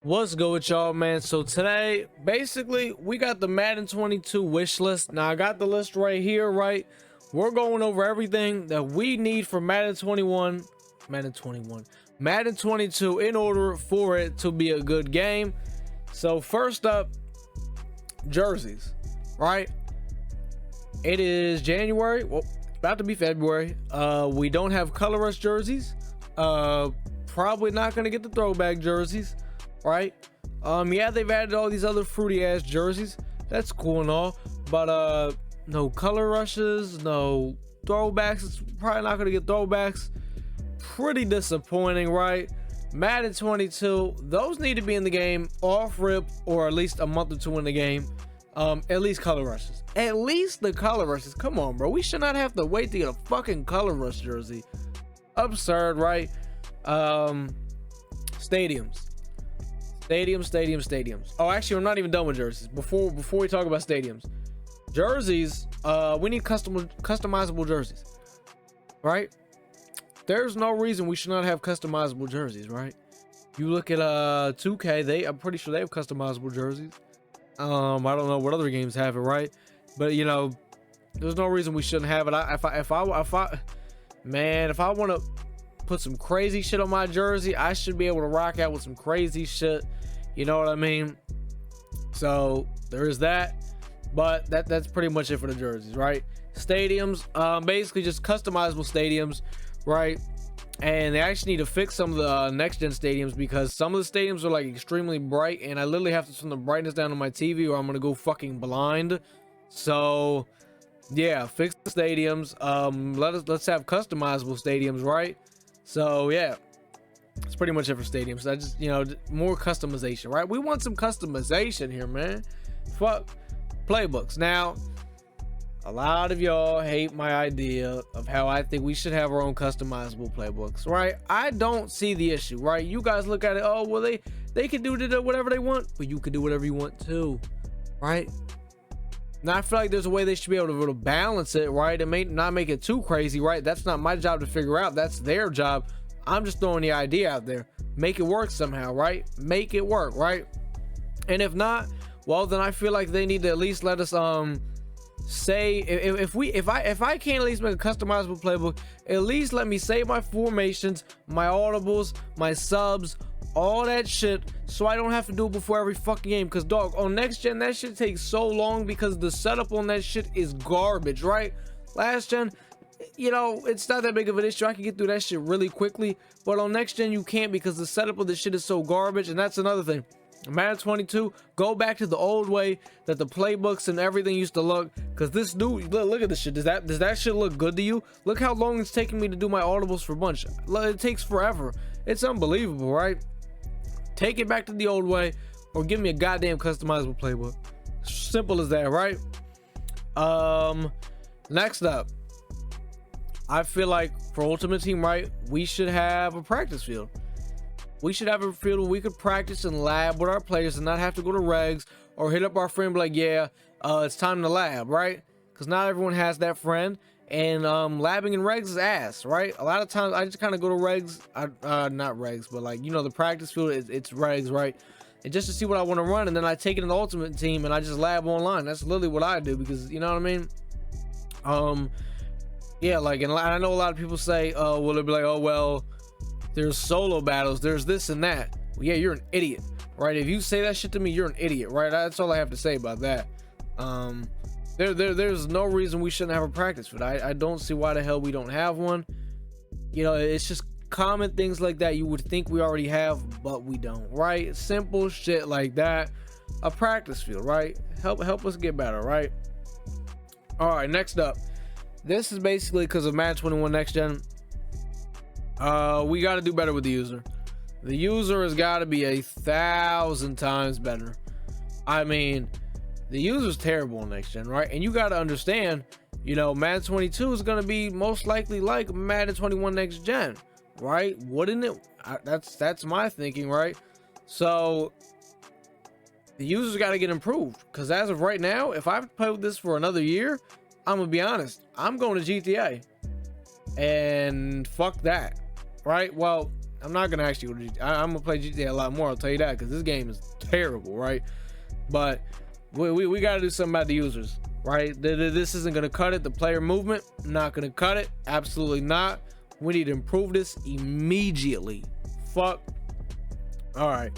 What's good with y'all, man? So today basically we got the Madden 22 wish list. Now I got the list right here, right? We're going over everything that we need for Madden 22 in order for it to be a good game. So first up, jerseys, right? It is January, well, it's about to be February. We don't have color rush jerseys. Probably not gonna get the throwback jerseys, right? Yeah, they've added all these other fruity ass jerseys. That's cool and all, but no color rushes, no throwbacks. It's probably not gonna get throwbacks. Pretty disappointing, right? Madden 22, those need to be in the game off rip, or at least a month or two in the game. At least color rushes. At least the color rushes. Come on, bro. We should not have to wait to get a fucking color rush jersey. Absurd, right? Stadiums. Oh, actually, we're not even done with jerseys. Before we talk about stadiums, jerseys, we need customizable jerseys, right? There's no reason we should not have customizable jerseys, right? You look at 2K, I'm pretty sure they have customizable jerseys. I don't know what other games have it, right? But you know, there's no reason we shouldn't have it. If I want to put some crazy shit on my jersey, I should be able to rock out with some crazy shit. You know what I mean? So there is that. But that's pretty much it for the jerseys, right? Stadiums, basically just customizable stadiums, right? And they actually need to fix some of the next gen stadiums, because some of the stadiums are like extremely bright, and I literally have to turn the brightness down on my TV or I'm gonna go fucking blind. So yeah, fix the stadiums. Let's have customizable stadiums, right? So yeah, that's pretty much it for stadiums. I just, you know, more customization, right? We want some customization here, man. Fuck playbooks. Now, a lot of y'all hate my idea of how I think we should have our own customizable playbooks, right? I don't see the issue, right? You guys look at it, oh, well, they can do whatever they want, but you can do whatever you want too, right? Now, I feel like there's a way they should be able to balance it, right? It may not make it too crazy, right? That's not my job to figure out. That's their job. I'm just throwing the idea out there. Make it work somehow, right? Make it work, right? And if not, well, then I feel like they need to at least let us say, if I can't at least make a customizable playbook, at least let me save my formations, my audibles, my subs, all that shit, so I don't have to do it before every fucking game. Because dog, on next gen, that shit takes so long because the setup on that shit is garbage, right? Last gen, you know, it's not that big of an issue. I can get through that shit really quickly, but on next gen you can't, because the setup of the shit is so garbage. And that's another thing. Madden 22, go back to the old way that the playbooks and everything used to look, because this new, look at this shit. Does that shit look good to you? Look how long it's taking me to do my audibles for bunch. It takes forever. It's unbelievable, right? Take it back to the old way, or give me a goddamn customizable playbook. Simple as that, right? Next up, I feel like for Ultimate Team, right, we should have a practice field. We should have a field where we could practice and lab with our players and not have to go to regs or hit up our friend like, yeah, it's time to lab, right? Because not everyone has that friend, and labbing in regs is ass, right? A lot of times I just kind of go to regs, not regs, but like, you know, the practice field, it's regs, right? And just to see what I want to run, and then I take it in the Ultimate Team and I just lab online. That's literally what I do, because you know what I mean? Yeah, like, and I know a lot of people say, well, they'll be like, oh, well, there's solo battles, there's this and that. Well, yeah, you're an idiot, right? If you say that shit to me, you're an idiot, right? That's all I have to say about that. There's no reason we shouldn't have a practice field. I don't see why the hell we don't have one. You know, it's just common things like that you would think we already have, but we don't, right? Simple shit like that. A practice field, right? Help us get better, right? All right, next up. This is basically because of Madden 21 Next Gen. We got to do better with the user. The user has got to be 1,000 times better. I mean, the user's terrible on next gen, right? And you got to understand, you know, Madden 22 is going to be most likely like Madden 21 Next Gen, right? Wouldn't it? That's my thinking, right? So the user's got to get improved, because as of right now, if I've played this for another year, I'm gonna be honest, I'm going to GTA, and fuck that, right? Well, I'm not gonna actually go to GTA. I'm gonna play GTA a lot more, I'll tell you that, because this game is terrible, right? But we gotta do something about the users, right? This isn't gonna cut it. The player movement, not gonna cut it, absolutely not. We need to improve this immediately. Fuck. All right,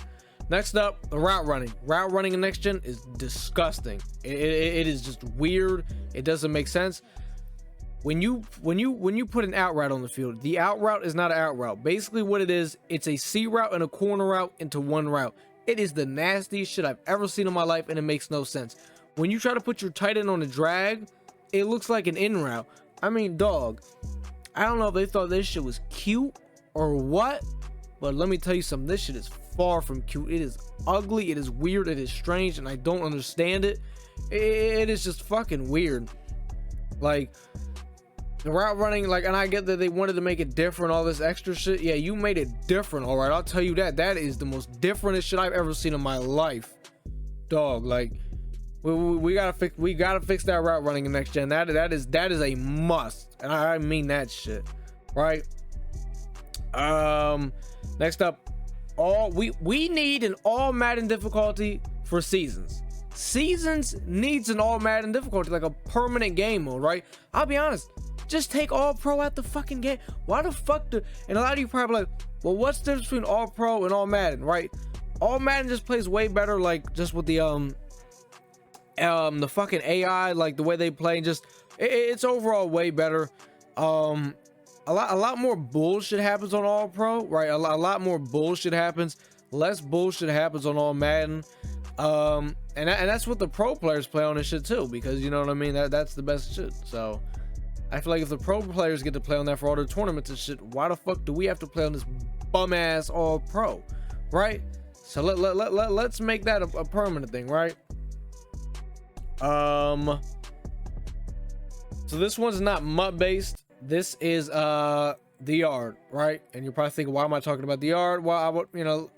next up, the route running in next gen is disgusting. It is just weird. It doesn't make sense. When you put an out route on the field, the out route is not an out route. Basically what it is, it's a C route and a corner route into one route. It is the nastiest shit I've ever seen in my life, and it makes no sense. When you try to put your tight end on a drag, it looks like an in route. I mean, dog, I don't know if they thought this shit was cute or what, but let me tell you something, this shit is far from cute. It is ugly, it is weird, it is strange, and I don't understand it. It is just fucking weird. Like, the route running, like, and I get that they wanted to make it different, all this extra shit. Yeah, you made it different, all right, I'll tell you that. That is the most differentest shit I've ever seen in my life, dog. Like, we gotta fix that route running in next gen. That is a must, and I mean that shit, right? Next up, we need an all Madden difficulty for seasons. Seasons needs an all Madden difficulty, like a permanent game mode, right? I'll be honest, just take all pro out the fucking game. Why the fuck do, and a lot of you probably like, well, what's the difference between all pro and all Madden, right? All Madden just plays way better, like, just with the fucking AI, like the way they play, just it's overall way better. A lot more bullshit happens on all pro, right? A lot more bullshit happens. Less bullshit happens on all Madden. And that's what the pro players play on this shit too, because you know what I mean, that's the best shit. So I feel like if the pro players get to play on that for all their tournaments and shit, why the fuck do we have to play on this bum ass all pro, right? So let's make that a permanent thing, right? So this one's not MUT based. This is the yard, right? And you're probably thinking, why am I talking about the yard? Well, I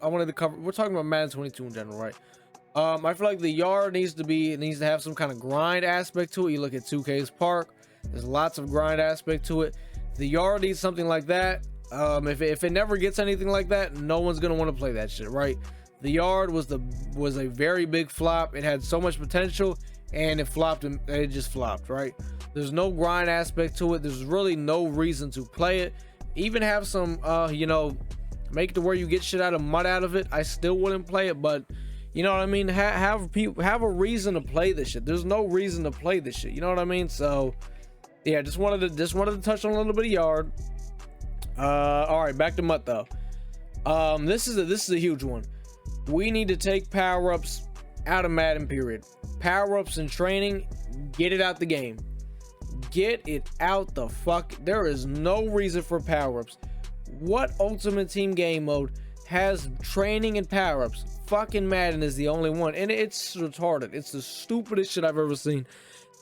wanted to cover, we're talking about Madden 22 in general, right? I feel like the yard needs to have some kind of grind aspect to it. You look at 2K's Park, there's lots of grind aspect to it. The yard needs something like that. If it never gets anything like that, no one's gonna want to play that shit, right? The yard was a very big flop. It had so much potential, and it flopped, and it just flopped, right? There's no grind aspect to it. There's really no reason to play it. Even have some make it to where you get shit out of MUT out of it. I still wouldn't play it, but you know what I mean, have a reason to play this shit. There's no reason to play this shit, you know what I mean? So yeah, just wanted to touch on a little bit of yard. All right, back to MUT though. This is a huge one. We need to take power-ups out of Madden, period. Power-ups and training, get it out the game. Get it out the fuck. There is no reason for power-ups. What Ultimate Team game mode has training and power-ups? Fucking Madden is the only one, and it's retarded. It's the stupidest shit I've ever seen.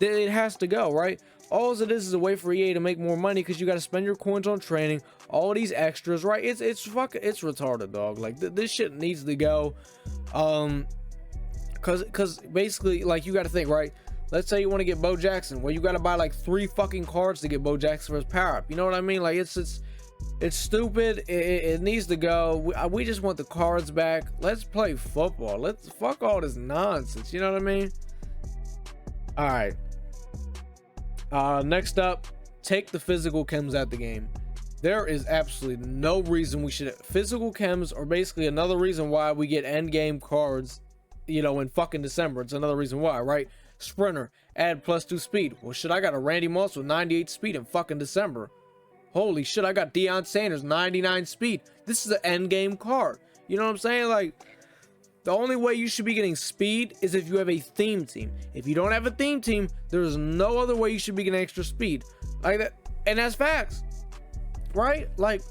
It has to go, right? All it is a way for EA to make more money, because you got to spend your coins on training, all these extras, right? It's retarded, dog. Like this shit needs to go. Cause basically, like, you got to think, right? Let's say you want to get Bo Jackson, well, you got to buy like 3 fucking cards to get Bo Jackson for his power up. You know what I mean? Like, it's stupid. It needs to go. We just want the cards back. Let's play football. Let's fuck all this nonsense. You know what I mean? All right. Next up, take the physical chems out the game. There is absolutely no reason we should. Physical chems are basically another reason why we get end game cards, you know, in fucking December. It's another reason why, right? Sprinter, add +2 speed. Well, shit, I got a Randy Moss with 98 speed in fucking December. Holy shit, I got Deion Sanders 99 speed. This is an end game card. You know what I'm saying? Like, the only way you should be getting speed is if you have a theme team. If you don't have a theme team, there's no other way you should be getting extra speed like that. And that's facts, right? Like,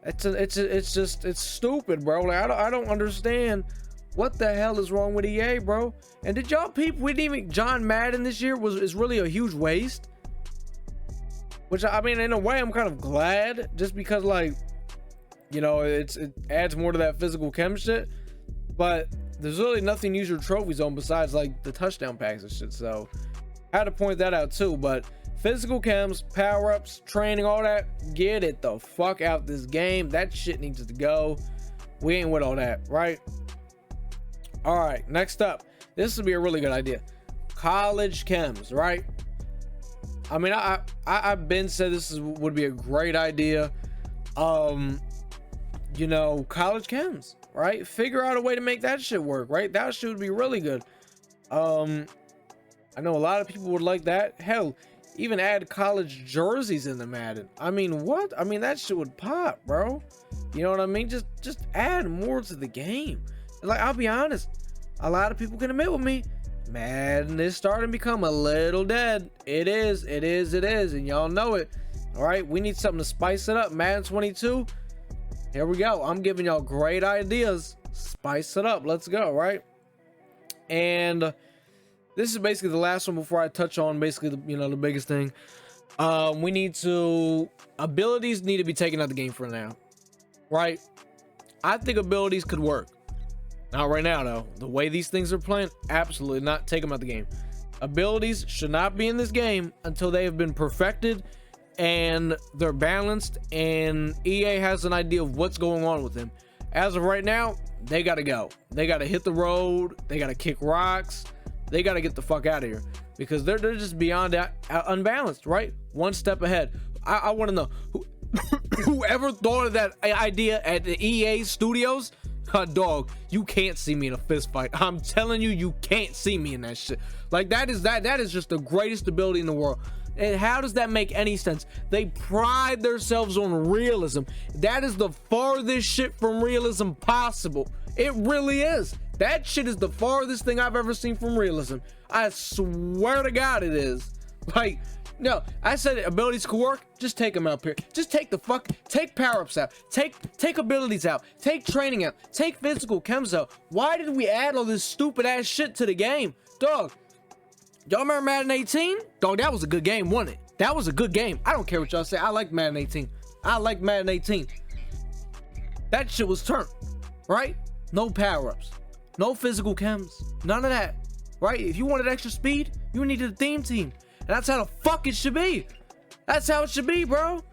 it's stupid, bro. Like, I don't understand what the hell is wrong with EA, bro. And did y'all people, we didn't even, John Madden this year is really a huge waste. Which, I mean, in a way, I'm kind of glad, just because, like, you know, it adds more to that physical chem shit. But there's really nothing to use your trophies on besides, like, the touchdown packs and shit. So I had to point that out too. But Physical chems, power-ups, training, all that, get it the fuck out this game. That shit needs to go. We ain't with all that, right? All right, next up, this would be a really good idea. College chems, right? I mean, I've been said would be a great idea. You know, college chems, right? Figure out a way to make that shit work, right? That shit would be really good. I know a lot of people would like that. Hell, even add college jerseys into Madden. I mean, what? I mean, that shit would pop, bro. You know what I mean? Just add more to the game. Like, I'll be honest, a lot of people can admit with me, Madden is starting to become a little dead. It is, and y'all know it. All right, we need something to spice it up. Madden 22, here we go. I'm giving y'all great ideas. Spice it up. Let's go, right? And this is basically the last one before I touch on basically the biggest thing. Abilities need to be taken out of the game for now, right? I think abilities could work. Not right now though. The way these things are playing, absolutely not. Take them out of the game. Abilities should not be in this game until they have been perfected and they're balanced and EA has an idea of what's going on with them. As of right now, they gotta go. They gotta hit the road. They gotta kick rocks. They gotta get the fuck out of here because they're just beyond that, unbalanced, right? One step ahead. I want to know whoever thought of that idea at the EA studios. Dog, you can't see me in a fist fight. I'm telling you, you can't see me in that shit. Like, that is just the greatest ability in the world. And how does that make any sense? They pride themselves on realism. That is the farthest shit from realism possible. It really is. That shit is the farthest thing I've ever seen from realism. I swear to God it is. Like, no, I said abilities could work. Just take them out here. Just take power-ups out. Take abilities out. Take training out. Take physical chems out. Why did we add all this stupid ass shit to the game? Dog, y'all remember Madden 18? Dog, that was a good game, wasn't it? That was a good game. I don't care what y'all say. I like Madden 18. I like Madden 18. That shit was turned, right? No power-ups. No physical chems. None of that, right? If you wanted extra speed, you needed a theme team. And that's how the fuck it should be. That's how it should be, bro.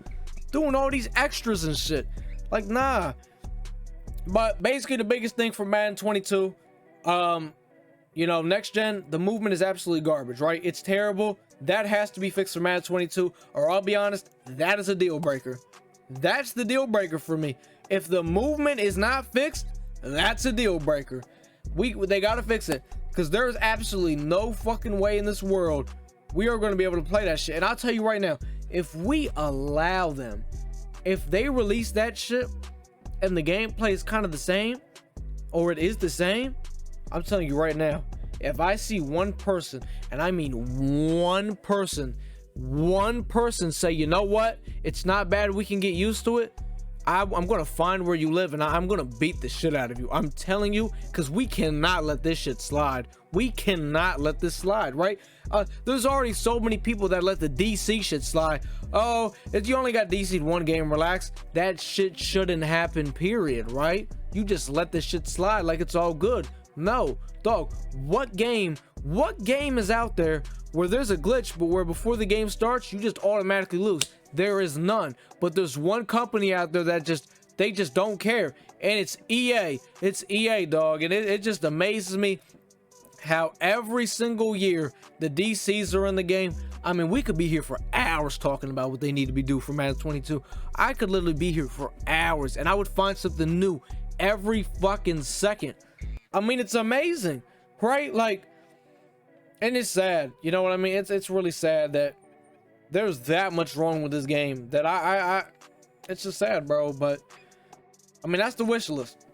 Doing all these extras and shit. Like, nah. But basically the biggest thing for Madden 22, next gen, the movement is absolutely garbage, right? It's terrible. That has to be fixed for Madden 22, or I'll be honest, that is a deal breaker. That's the deal breaker for me. If the movement is not fixed, that's a deal breaker. They gotta fix it, because there's absolutely no fucking way in this world we are going to be able to play that shit. And I'll tell you right now, if we allow them, if they release that shit and the gameplay is kind of the same, or it is the same, I'm telling you right now, if I see one person, and I mean one person say, you know what, it's not bad, we can get used to it, I'm gonna find where you live and I'm gonna beat the shit out of you. I'm telling you, because we cannot let this shit slide. We cannot let this slide, right? There's already so many people that let the DC shit slide. Oh, if you only got DC'd one game, relax. That shit shouldn't happen, period, right? You just let this shit slide like it's all good. No, dog, what game is out there where there's a glitch, but where before the game starts, you just automatically lose? There is none. But there's one company out there that they just don't care, and it's EA. It's EA, dog, and it just amazes me how every single year the DCs are in the game. I mean, we could be here for hours talking about what they need to be doing for Madden 22. I could literally be here for hours, and I would find something new every fucking second. I mean, it's amazing, right? Like, and it's sad, you know what I mean? It's really sad that there's that much wrong with this game that I it's just sad, bro. But I mean, that's the wish list.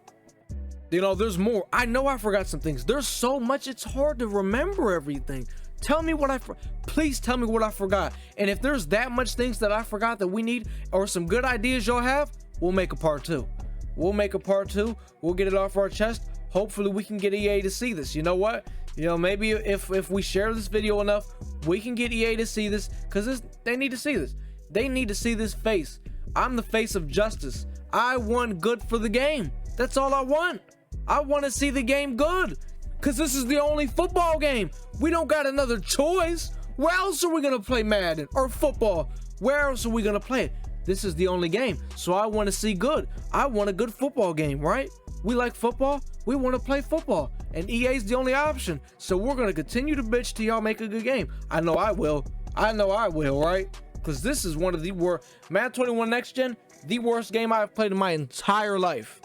You know, there's more. I know I forgot some things. There's so much, it's hard to remember everything. Tell me what please tell me what I forgot. And if there's that much things that I forgot that we need, or some good ideas y'all have, we'll make a part 2. We'll make a part 2. We'll get it off our chest. Hopefully we can get EA to see this. You know what? You know, maybe if we share this video enough, we can get EA to see this, because they need to see this. They need to see this face. I'm the face of justice. I want good for the game. That's all I want. I want to see the game good, because this is the only football game. We don't got another choice. Where else are we gonna play Madden or football? Where else are we gonna play it? This is the only game, so I want to see good. I want a good football game, right? We like football. We want to play football, and EA's the only option. So we're gonna continue to bitch till y'all make a good game. I know I will. I know I will, right? Because this is one of the worst. Madden 21 Next Gen, the worst game I've played in my entire life.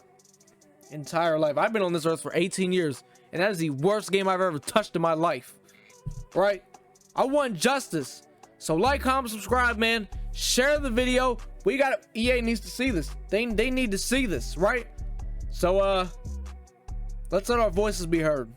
I've been on this earth for 18 years, and that is the worst game I've ever touched in my life, right? I want justice. So like, comment, subscribe, man. Share the video. We got EA needs to see this. They need to see this, right? So let's let our voices be heard.